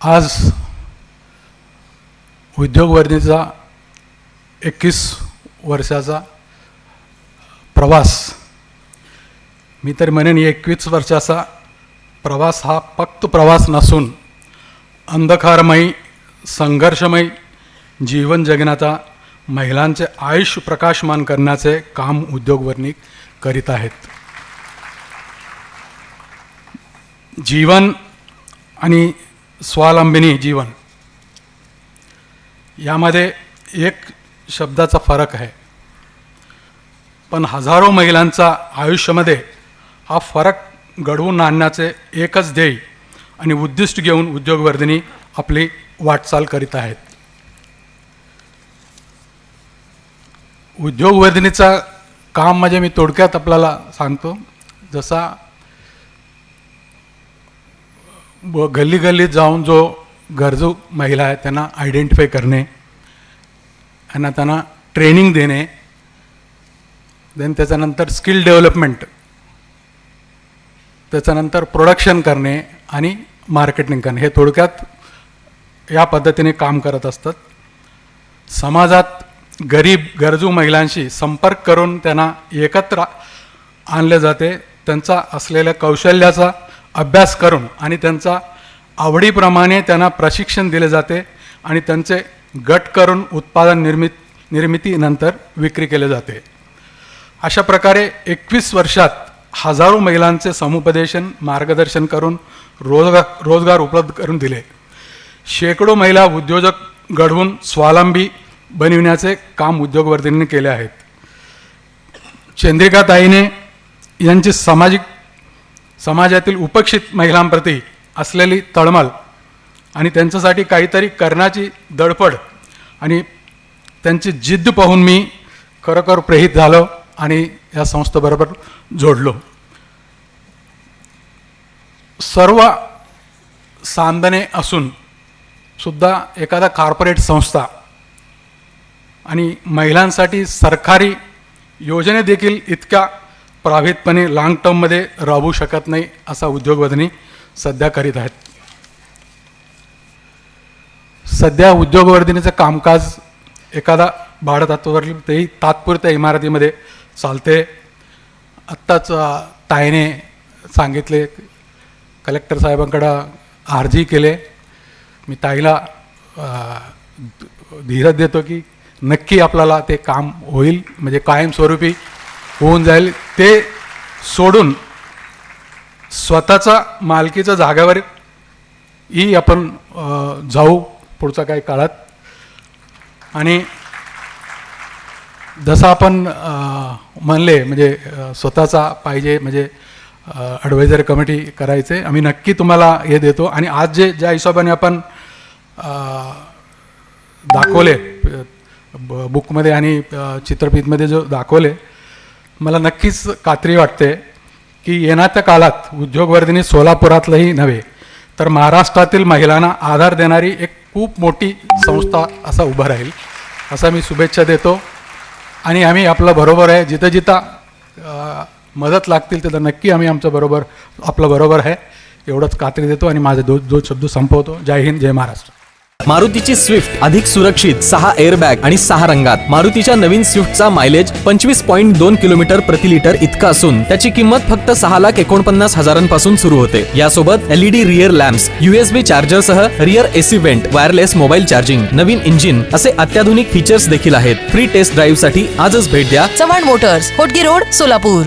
आज उद्योगवर्धीचा 21 वर्षाचा प्रवास, मी तर म्हणेन 21 वर्षाचा प्रवास हा फक्त प्रवास नसून अंधकारमयी संघर्षमयी जीवन जगण्याचा महिलांचे आयुष्य प्रकाशमान करण्याचे काम उद्योगवर्णी करीत आहेत. जीवन आणि स्वावलंबिनी जीवन यामध्ये एक शब्दाचा फरक आहे, पण हजारो महिलांचा आयुष्यामध्ये हा फरक घडवून आणण्याचे एकच ध्येय आणि उद्दिष्ट घेऊन उद्योगवर्धिनी आपली वाटचाल करीत आहेत. उद्योगवर्धिनीचा काम म्हणजे मी थोडक्यात आपल्याला सांगतो. जसा गल्ली गल्लीत जाऊन जो गरजू महिला आहे त्यांना आयडेंटिफाय करणे, त्यांना ट्रेनिंग देणे, देन त्याच्यानंतर स्किल डेव्हलपमेंट, त्याच्यानंतर प्रोडक्शन करणे आणि मार्केटिंग करणे, हे थोडक्यात या पद्धतीने काम करत असतात. समाजात गरीब गरजू महिलांशी संपर्क करून त्यांना एकत्र आणले जाते. त्यांचा असलेल्या कौशल्याचा अभ्यास करून आणि त्यांचा आवडीप्रमाणे त्यांना प्रशिक्षण दिले जाते आणि त्यांचे गट करून उत्पादन निर्मितीनंतर विक्री केले जाते. अशा प्रकारे 21 वर्षात हजारो महिलांचे समुपदेशन मार्गदर्शन करून रोजगार उपलब्ध करून दिले. शेकडो महिला उद्योजक घडवून स्वावलंबी बनविण्याचे काम उद्योगवर्धींनी केले आहेत. चंद्रिकाताईने यांची समाजातील उपेक्षित महिलांप्रती असलेली तळमळ आणि त्यांच्यासाठी काहीतरी करण्याची धडपड आणि त्यांची जिद्द पाहून मी खरोखर प्रेरित झालो आणि या संस्थेबरोबर जोडलो. सर्व साधने असून सुद्धा एखादा कॉर्पोरेट संस्था आणि महिलांसाठी सरकारी योजने देखील इतक्या प्रभावीपणे लाँग टर्ममध्ये राबवू शकत नाही, असा उद्योगवर्धिनी सध्या करीत आहेत. सध्या उद्योगवर्धिनीचं कामकाज एखादा भाडेतत्त्वावर तेही तात्पुरत्या इमारतीमध्ये चालते. आत्ताच ताईने सांगितले, कलेक्टर साहेबांकडं अर्जी केले. मी ताईला धीरज देतो की नक्की आपल्याला ते काम होईल, म्हणजे कायमस्वरूपी होऊन जाईल. ते सोडून स्वतःचा मालकीच्या जागेवर ही आपण जाऊ पुढच्या काही काळात. आणि जसं आपण म्हणले म्हणजे स्वतःचा पाहिजे, म्हणजे ॲडवायझरी कमिटी करायचे, आम्ही नक्की तुम्हाला हे देतो. आणि आज ज्या हिशोबाने आपण दाखवले बुकमध्ये आणि चित्रफितमध्ये जो दाखवले, मला नक्कीच खात्री वाटते की येणाऱ्या काळात उद्योगवर्धिनी सोलापुरातलंही नव्हे तर महाराष्ट्रातील महिलांना आधार देणारी एक खूप मोठी संस्था असा उभा राहील, असा मी शुभेच्छा देतो. आणि आम्ही आपलं बरोबर आहे, जिथं जिथं मदत लागतील तिथं नक्की आम्ही आपलं बरोबर आहे एवढंच खात्री देतो आणि माझे दोन शब्द संपवतो. जय हिंद, जय महाराष्ट्र. मारुतीची स्विफ्ट अधिक सुरक्षित, 6 एअरबॅग आणि 6 रंगात. मारुतीच्या नवीन स्विफ्टचा मायलेज 25.2 किलोमीटर प्रति लिटर इतका असून त्याची किंमत फक्त 6,49,000 सुरू होते. यासोबत LED rear lamps, USB charger सह rear AC vent, wireless mobile charging, नवीन इंजिन असे अत्याधुनिक फीचर्स देखील आहेत. फ्री टेस्ट ड्राईव्ह साठी आजच भेट द्या चव्हाण मोटर्स, होटगी रोड, सोलापूर.